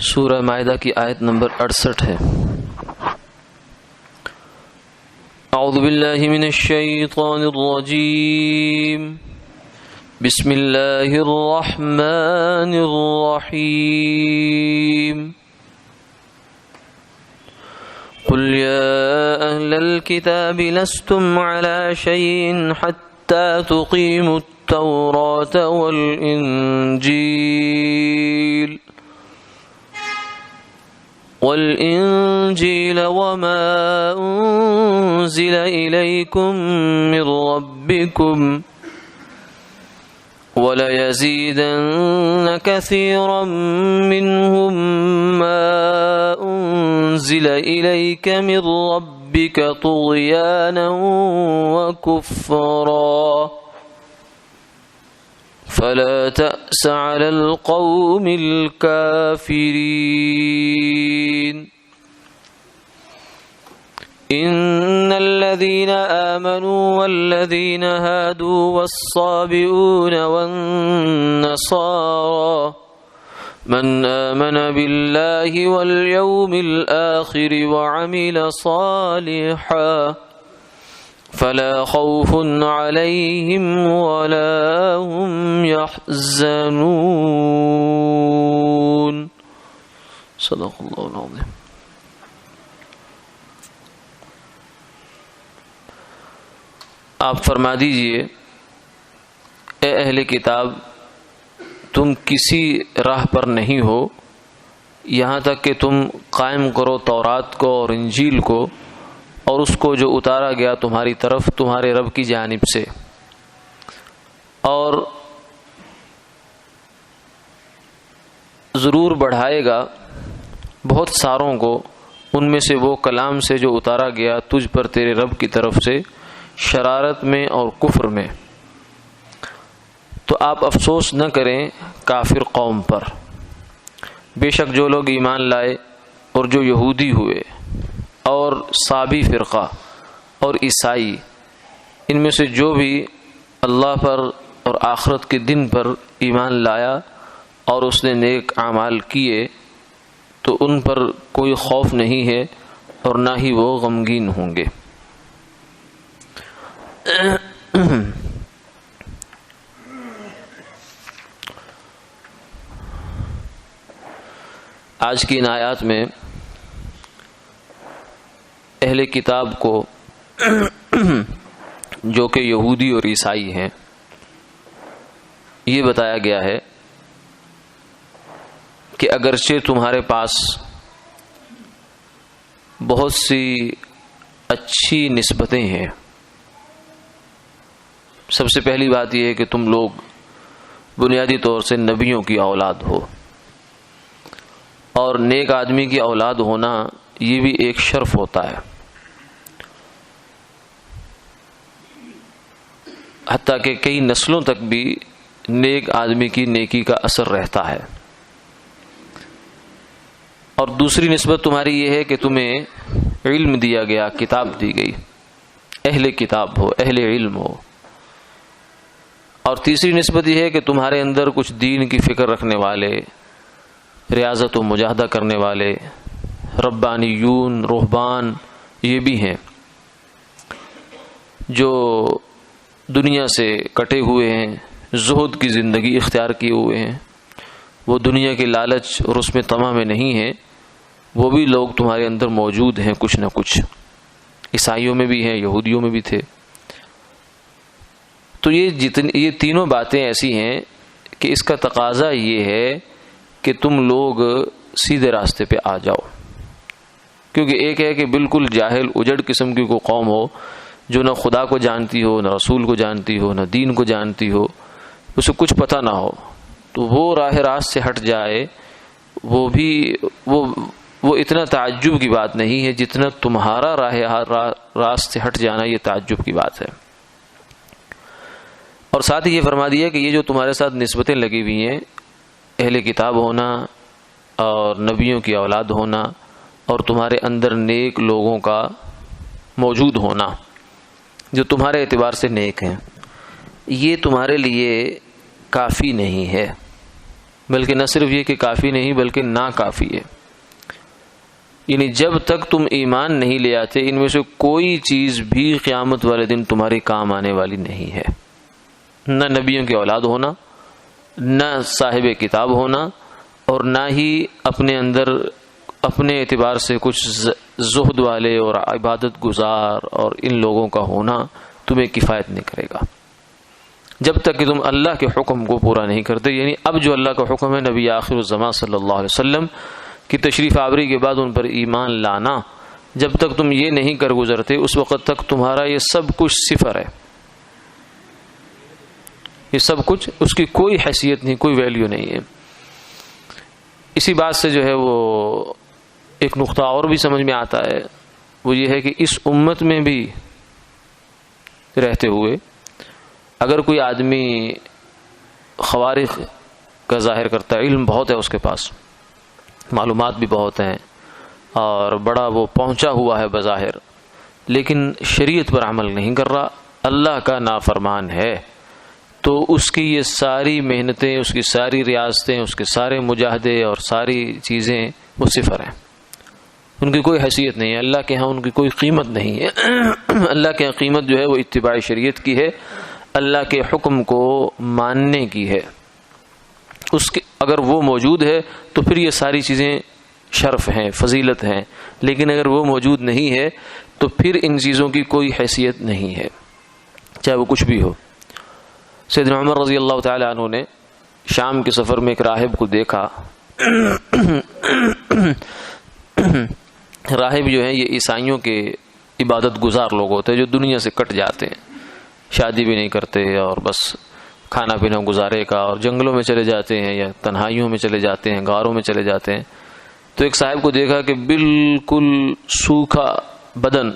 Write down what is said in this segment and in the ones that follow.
سورہ مائدہ کی آیت نمبر 68 ہے۔ اعوذ باللہ من الشیطان الرجیم، بسم اللہ الرحمن الرحیم۔ قل یا اہل الکتاب لستم علی شیء حتی تقیموا التوراۃ والإنجيل وما أنزل إليكم من ربكم وليزيدن كثيرا منهم ما أنزل إليك من ربك طغيانا وكفرا فلا تأس على القوم الكافرين إن الذين آمنوا والذين هادوا والصابئون والنصارى من آمن بالله واليوم الآخر وعمل صالحا فلا خوف عليهم ولا هم يحزنون صدق اللہ العظیم۔ آپ فرما دیجئے، اے اہل کتاب، تم کسی راہ پر نہیں ہو یہاں تک کہ تم قائم کرو تورات کو اور انجیل کو اور اس کو جو اتارا گیا تمہاری طرف تمہارے رب کی جانب سے، اور ضرور بڑھائے گا بہت ساروں کو ان میں سے وہ کلام سے جو اتارا گیا تجھ پر تیرے رب کی طرف سے، شرارت میں اور کفر میں۔ تو آپ افسوس نہ کریں کافر قوم پر، بے شک جو لوگ ایمان لائے اور جو یہودی ہوئے اور صابی فرقہ اور عیسائی، ان میں سے جو بھی اللہ پر اور آخرت کے دن پر ایمان لایا اور اس نے نیک اعمال کیے، تو ان پر کوئی خوف نہیں ہے اور نہ ہی وہ غمگین ہوں گے۔ آج کی ان آیات میں اہل کتاب کو جو کہ یہودی اور عیسائی ہیں، یہ بتایا گیا ہے کہ اگرچہ تمہارے پاس بہت سی اچھی نسبتیں ہیں، سب سے پہلی بات یہ ہے کہ تم لوگ بنیادی طور سے نبیوں کی اولاد ہو، اور نیک آدمی کی اولاد ہونا یہ بھی ایک شرف ہوتا ہے، حتیٰ کہ کئی نسلوں تک بھی نیک آدمی کی نیکی کا اثر رہتا ہے۔ اور دوسری نسبت تمہاری یہ ہے کہ تمہیں علم دیا گیا، کتاب دی گئی، اہل کتاب ہو، اہل علم ہو۔ اور تیسری نسبت یہ ہے کہ تمہارے اندر کچھ دین کی فکر رکھنے والے، ریاضت و مجاہدہ کرنے والے، ربانیون، رہبان یہ بھی ہیں، جو دنیا سے کٹے ہوئے ہیں، زہد کی زندگی اختیار کیے ہوئے ہیں، وہ دنیا کے لالچ اور اس میں طمع میں نہیں ہیں، وہ بھی لوگ تمہارے اندر موجود ہیں، کچھ نہ کچھ عیسائیوں میں بھی ہیں، یہودیوں میں بھی تھے۔ تو یہ تینوں باتیں ایسی ہیں کہ اس کا تقاضا یہ ہے کہ تم لوگ سیدھے راستے پہ آ جاؤ، کیونکہ ایک ہے کہ بالکل جاہل اجڑ قسم کی کوئی قوم ہو جو نہ خدا کو جانتی ہو، نہ رسول کو جانتی ہو، نہ دین کو جانتی ہو، اسے کچھ پتہ نہ ہو، تو وہ راہ راست سے ہٹ جائے، وہ اتنا تعجب کی بات نہیں ہے جتنا تمہارا راہ راست سے ہٹ جانا یہ تعجب کی بات ہے۔ اور ساتھ ہی یہ فرما دیا کہ یہ جو تمہارے ساتھ نسبتیں لگی ہوئی ہیں، اہل کتاب ہونا اور نبیوں کی اولاد ہونا اور تمہارے اندر نیک لوگوں کا موجود ہونا جو تمہارے اعتبار سے نیک ہیں، یہ تمہارے لیے کافی نہیں ہے، بلکہ نہ صرف یہ کہ کافی نہیں بلکہ ناکافی ہے. یعنی جب تک تم ایمان نہیں لے آتے ان میں سے کوئی چیز بھی قیامت والے دن تمہاری کام آنے والی نہیں ہے. نہ نبیوں کی اولاد ہونا، نہ صاحب کتاب ہونا، اور نہ ہی اپنے اندر اپنے اعتبار سے کچھ زہد والے اور عبادت گزار اور ان لوگوں کا ہونا تمہیں کفایت نہیں کرے گا جب تک کہ تم اللہ کے حکم کو پورا نہیں کرتے. یعنی اب جو اللہ کا حکم ہے نبی آخر الزمان صلی اللہ علیہ وسلم کی تشریف آوری کے بعد ان پر ایمان لانا، جب تک تم یہ نہیں کر گزرتے اس وقت تک تمہارا یہ سب کچھ صفر ہے. یہ سب کچھ اس کی کوئی حیثیت نہیں، کوئی ویلیو نہیں ہے. اسی بات سے جو ہے وہ ایک نقطہ اور بھی سمجھ میں آتا ہے، وہ یہ ہے کہ اس امت میں بھی رہتے ہوئے اگر کوئی آدمی خوارق کا ظاہر کرتا ہے، علم بہت ہے اس کے پاس، معلومات بھی بہت ہیں اور بڑا وہ پہنچا ہوا ہے بظاہر، لیکن شریعت پر عمل نہیں کر رہا، اللہ کا نافرمان ہے، تو اس کی یہ ساری محنتیں، اس کی ساری ریاستیں، اس کے سارے مجاہدے اور ساری چیزیں وہ صفر ہیں. ان کی کوئی حیثیت نہیں ہے، اللہ کے ہاں ان کی کوئی قیمت نہیں ہے. اللہ کے ہاں قیمت جو ہے وہ اتباع شریعت کی ہے، اللہ کے حکم کو ماننے کی ہے. اس کے اگر وہ موجود ہے تو پھر یہ ساری چیزیں شرف ہیں، فضیلت ہیں، لیکن اگر وہ موجود نہیں ہے تو پھر ان چیزوں کی کوئی حیثیت نہیں ہے، چاہے وہ کچھ بھی ہو. سیدنا عمر رضی اللہ تعالی عنہ نے شام کے سفر میں ایک راہب کو دیکھا. راہب جو ہیں یہ عیسائیوں کے عبادت گزار لوگ ہوتے ہیں جو دنیا سے کٹ جاتے ہیں، شادی بھی نہیں کرتے اور بس کھانا پینا گزارے کا، اور جنگلوں میں چلے جاتے ہیں یا تنہائیوں میں چلے جاتے ہیں، غاروں میں چلے جاتے ہیں. تو ایک صاحب کو دیکھا کہ بالکل سوکھا بدن،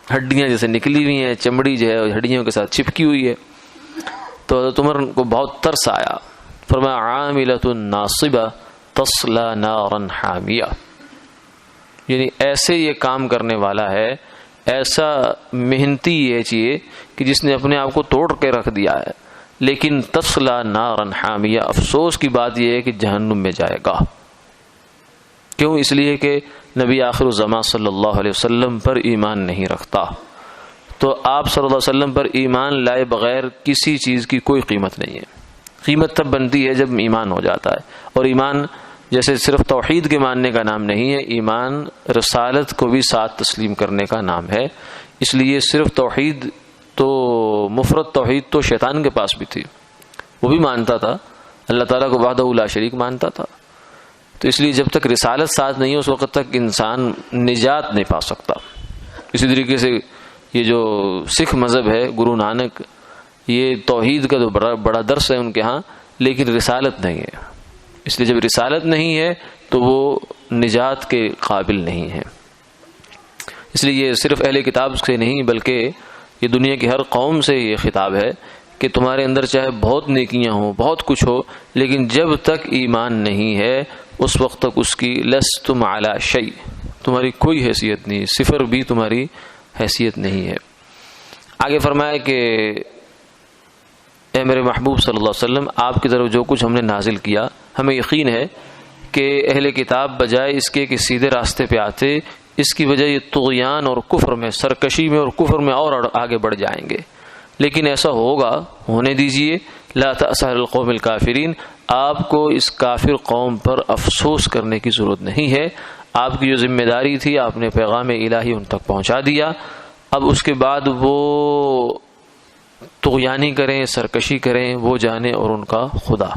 ہڈیاں جیسے نکلی ہوئی ہیں، چمڑی جو ہے ہڈیوں کے ساتھ چپکی ہوئی ہے. تو حضرت عمر کو بہت ترس آیا، فرمایا عاملۃ ناصبہ تصلی نارا حامیہ. یعنی ایسے یہ کام کرنے والا ہے، ایسا محنتی یہ چیئے کہ جس نے اپنے آپ کو توڑ کے رکھ دیا ہے، لیکن تصلی نارا حامیہ، افسوس کی بات یہ ہے کہ جہنم میں جائے گا. کیوں؟ اس لیے کہ نبی آخر الزمان صلی اللہ علیہ وسلم پر ایمان نہیں رکھتا. تو آپ صلی اللہ علیہ وسلم پر ایمان لائے بغیر کسی چیز کی کوئی قیمت نہیں ہے. قیمت تب بنتی ہے جب ایمان ہو جاتا ہے، اور ایمان جیسے صرف توحید کے ماننے کا نام نہیں ہے، ایمان رسالت کو بھی ساتھ تسلیم کرنے کا نام ہے. اس لیے صرف توحید تو مفرد توحید تو شیطان کے پاس بھی تھی، وہ بھی مانتا تھا، اللہ تعالیٰ کو وحدہ لا شریک مانتا تھا. تو اس لیے جب تک رسالت ساتھ نہیں ہے اس وقت تک انسان نجات نہیں پا سکتا. اسی طریقے سے یہ جو سکھ مذہب ہے، گرو نانک، یہ توحید کا تو بڑا درس ہے ان کے ہاں، لیکن رسالت نہیں ہے. اس لیے جب رسالت نہیں ہے تو وہ نجات کے قابل نہیں ہے. اس لیے یہ صرف اہل کتاب سے نہیں بلکہ یہ دنیا کی ہر قوم سے یہ خطاب ہے کہ تمہارے اندر چاہے بہت نیکیاں ہوں، بہت کچھ ہو، لیکن جب تک ایمان نہیں ہے اس وقت تک اس کی لستم علی شیء، تمہاری کوئی حیثیت نہیں، صفر بھی تمہاری حیثیت نہیں ہے. آگے فرمایا کہ اے میرے محبوب صلی اللہ علیہ وسلم، آپ کی طرف جو کچھ ہم نے نازل کیا، ہمیں یقین ہے کہ اہل کتاب بجائے اس کے کہ سیدھے راستے پہ آتے، اس کی وجہ یہ طغیان اور کفر میں، سرکشی میں اور کفر میں اور آگے بڑھ جائیں گے. لیکن ایسا ہوگا، ہونے دیجئے. لا تأسى على القوم الكافرین، آپ کو اس کافر قوم پر افسوس کرنے کی ضرورت نہیں ہے. آپ کی جو ذمہ داری تھی آپ نے پیغام الہی ان تک پہنچا دیا. اب اس کے بعد وہ طغیانی کریں، سرکشی کریں، وہ جانے اور ان کا خدا.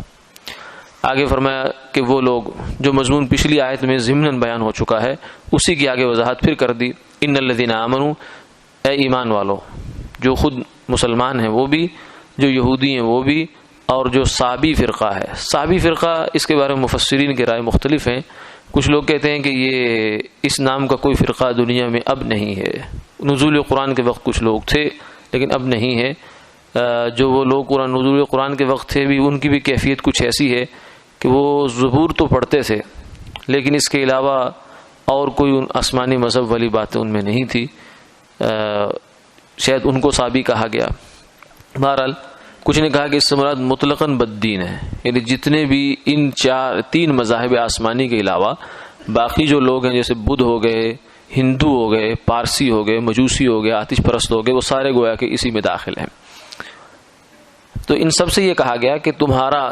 آگے فرمایا کہ وہ لوگ جو مضمون پچھلی آیت میں ضمناً بیان ہو چکا ہے اسی کی آگے وضاحت پھر کر دی. ان الذین آمنوا، اے ایمان والو، جو خود مسلمان ہیں وہ بھی، جو یہودی ہیں وہ بھی، اور جو صابی فرقہ ہے. صابی فرقہ اس کے بارے میں مفسرین کی رائے مختلف ہیں. کچھ لوگ کہتے ہیں کہ یہ اس نام کا کوئی فرقہ دنیا میں اب نہیں ہے. نزول قرآن کے وقت کچھ لوگ تھے لیکن اب نہیں ہے. جو وہ لوگ نزول قرآن کے وقت تھے بھی ان کی بھی کیفیت کچھ ایسی ہے کہ وہ زبور تو پڑھتے تھے لیکن اس کے علاوہ اور کوئی ان آسمانی مذہب والی باتیں ان میں نہیں تھی. شاید ان کو صابی کہا گیا. بہرحال کچھ نے کہا کہ اس سے مراد مطلقاً بددین ہے، یعنی جتنے بھی ان تین مذاہب آسمانی کے علاوہ باقی جو لوگ ہیں، جیسے بدھ ہو گئے، ہندو ہو گئے، پارسی ہو گئے، مجوسی ہو گئے، آتش پرست ہو گئے، وہ سارے گویا کہ اسی میں داخل ہیں۔ تو ان سب سے یہ کہا گیا کہ تمہارا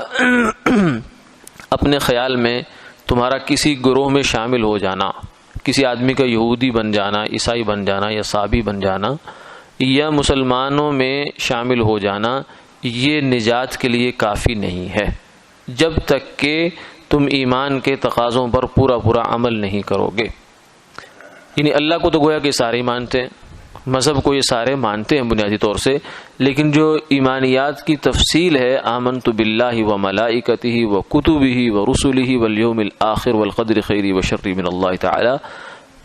اپنے خیال میں تمہارا کسی گروہ میں شامل ہو جانا، کسی آدمی کا یہودی بن جانا، عیسائی بن جانا یا صابی بن جانا یا مسلمانوں میں شامل ہو جانا، یہ نجات کے لیے کافی نہیں ہے جب تک کہ تم ایمان کے تقاضوں پر پورا عمل نہیں کرو گے۔ یعنی اللہ کو تو گویا کہ سارے مانتے ہیں، مذہب کو یہ سارے مانتے ہیں بنیادی طور سے، لیکن جو ایمانیات کی تفصیل ہے، آمنت باللہ و ملائکتہ و کتبہ و رسلہ والیوم الآخر والقدر خیری و شر من اللہ تعالی،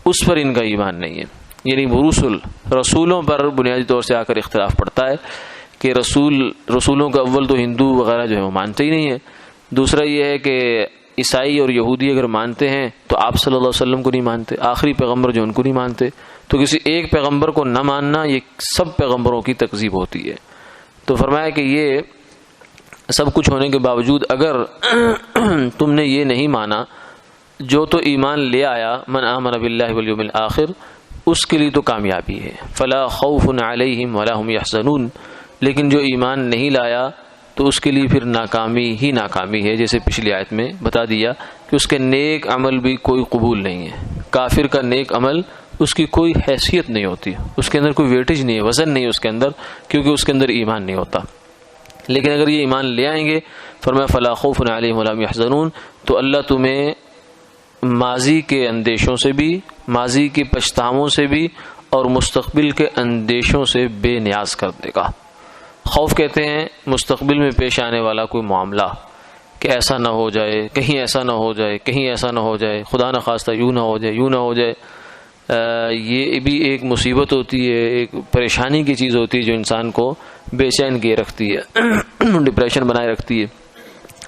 اس پر ان کا ایمان نہیں ہے۔ یعنی رسولوں پر بنیادی طور سے آ کر اختلاف پڑتا ہے کہ رسولوں کا اول تو ہندو وغیرہ جو ہے وہ مانتے ہی نہیں ہیں، دوسرا یہ ہے کہ عیسائی اور یہودی اگر مانتے ہیں تو آپ صلی اللہ علیہ وسلم کو نہیں مانتے، آخری پیغمبر جو ان کو نہیں مانتے، تو کسی ایک پیغمبر کو نہ ماننا یہ سب پیغمبروں کی تکذیب ہوتی ہے۔ تو فرمایا کہ یہ سب کچھ ہونے کے باوجود اگر تم نے یہ نہیں مانا، جو تو ایمان لے آیا، من آمن باللہ والیوم الآخر، اس کے لیے تو کامیابی ہے، فلا خوف علیہم ولا هم یحزنون، لیکن جو ایمان نہیں لایا تو اس کے لیے پھر ناکامی ہی ناکامی ہے، جیسے پچھلی آیت میں بتا دیا کہ اس کے نیک عمل بھی کوئی قبول نہیں ہے۔ کافر کا نیک عمل اس کی کوئی حیثیت نہیں ہوتی، اس کے اندر کوئی ویٹیج نہیں ہے، وزن نہیں ہے اس کے اندر، کیونکہ اس کے اندر ایمان نہیں ہوتا۔ لیکن اگر یہ ایمان لے آئیں گے، فرمایا فلا خوف علیہم ولا هم یحزنون، تو اللہ تمہیں ماضی کے اندیشوں سے بھی، ماضی کے پچھتاووں سے بھی اور مستقبل کے اندیشوں سے بے نیاز کر دے گا۔ خوف کہتے ہیں مستقبل میں پیش آنے والا کوئی معاملہ، کہ ایسا نہ ہو جائے، کہیں ایسا نہ ہو جائے، کہیں ایسا نہ ہو جائے، خدا نہ خواستہ یوں نہ ہو جائے، یوں نہ ہو جائے۔ یہ بھی ایک مصیبت ہوتی ہے، ایک پریشانی کی چیز ہوتی ہے جو انسان کو بے چین کیے رکھتی ہے، ڈپریشن بنائے رکھتی ہے۔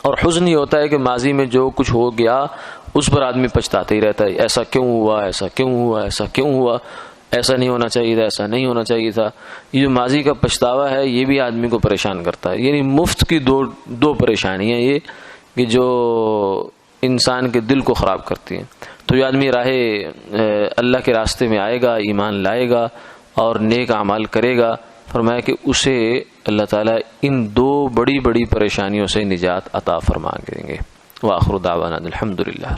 اور حزن یہ ہوتا ہے کہ ماضی میں جو کچھ ہو گیا اس پر آدمی پچھتاتا ہی رہتا ہے، ایسا کیوں ہوا، ایسا کیوں ہوا، ایسا کیوں ہوا، ایسا نہیں ہونا چاہیے تھا، ایسا نہیں ہونا چاہیے تھا۔ یہ جو ماضی کا پچھتاوا ہے یہ بھی آدمی کو پریشان کرتا ہے۔ یعنی مفت کی دو پریشانیاں یہ کہ جو انسان کے دل کو خراب کرتی ہیں۔ تو جو آدمی راہ اللہ کے راستے میں آئے گا، ایمان لائے گا اور نیک اعمال کرے گا، فرمایا کہ اسے اللہ تعالیٰ ان دو بڑی بڑی پریشانیوں سے نجات عطا فرما دیں گے۔ وآخر دعوانا الحمدللہ۔